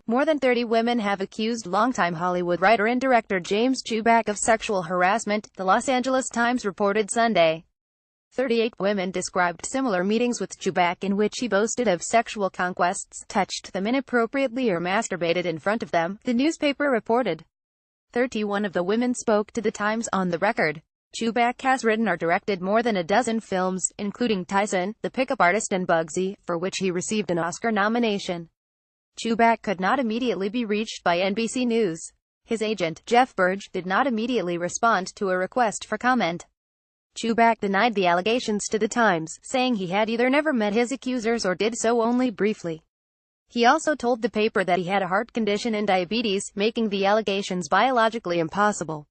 More than 30 women have accused longtime Hollywood writer and director James Toback of sexual harassment, the Los Angeles Times reported Sunday. 38 women described similar meetings with Toback in which he boasted of sexual conquests, touched them inappropriately or masturbated in front of them, the newspaper reported. 31 of the women spoke to the Times on the record. Toback has written or directed more than a dozen films, including Tyson, the Pickup Artist, and Bugsy, for which he received an Oscar nomination. Toback could not immediately be reached by NBC News. His agent, Jeff Burge, did not immediately respond to a request for comment. Toback denied the allegations to the Times, saying he had either never met his accusers or did so only briefly. He also told the paper that he had a heart condition and diabetes, making the allegations biologically impossible.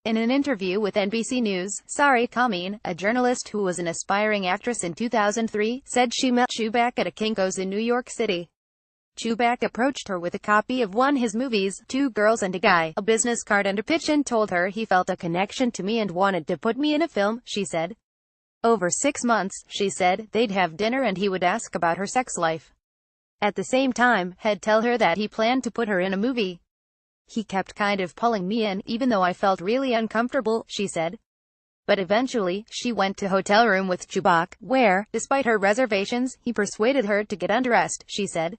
In an interview with NBC News, Sari Khameen, a journalist who was an aspiring actress in 2003, said she met Toback at a Kinko's in New York City. Toback approached her with a copy of one of his movies, Two Girls and a Guy, a business card and a pitch, and told her he felt a connection to me and wanted to put me in a film, she said. Over 6 months, she said, they'd have dinner and he would ask about her sex life. At the same time, he'd tell her that he planned to put her in a movie. He kept kind of pulling me in, even though I felt really uncomfortable, she said. But eventually, she went to hotel room with Toback, where, despite her reservations, he persuaded her to get undressed, she said.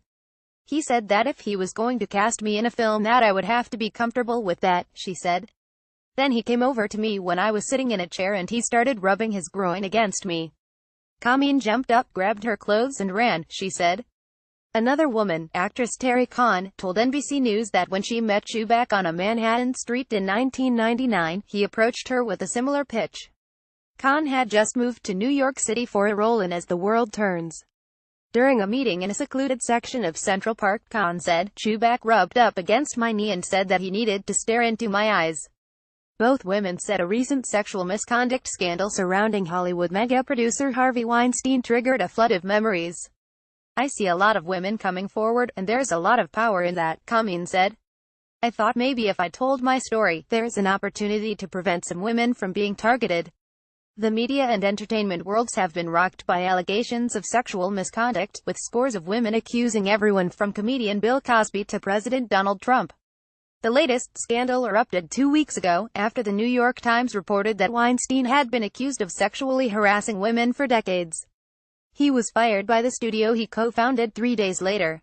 He said that if he was going to cast me in a film that I would have to be comfortable with that, she said. Then he came over to me when I was sitting in a chair and he started rubbing his groin against me. Khameen jumped up, grabbed her clothes and ran, she said. Another woman, actress Terry Khan, told NBC News that when she met Toback on a Manhattan street in 1999, he approached her with a similar pitch. Khan had just moved to New York City for a role in As the World Turns. During a meeting in a secluded section of Central Park, Khan said, Toback rubbed up against my knee and said that he needed to stare into my eyes. Both women said a recent sexual misconduct scandal surrounding Hollywood mega-producer Harvey Weinstein triggered a flood of memories. I see a lot of women coming forward, and there's a lot of power in that, Khameen said. I thought maybe if I told my story, there's an opportunity to prevent some women from being targeted. The media and entertainment worlds have been rocked by allegations of sexual misconduct, with scores of women accusing everyone from comedian Bill Cosby to President Donald Trump. The latest scandal erupted 2 weeks ago, after the New York Times reported that Weinstein had been accused of sexually harassing women for decades. He was fired by the studio he co-founded 3 days later.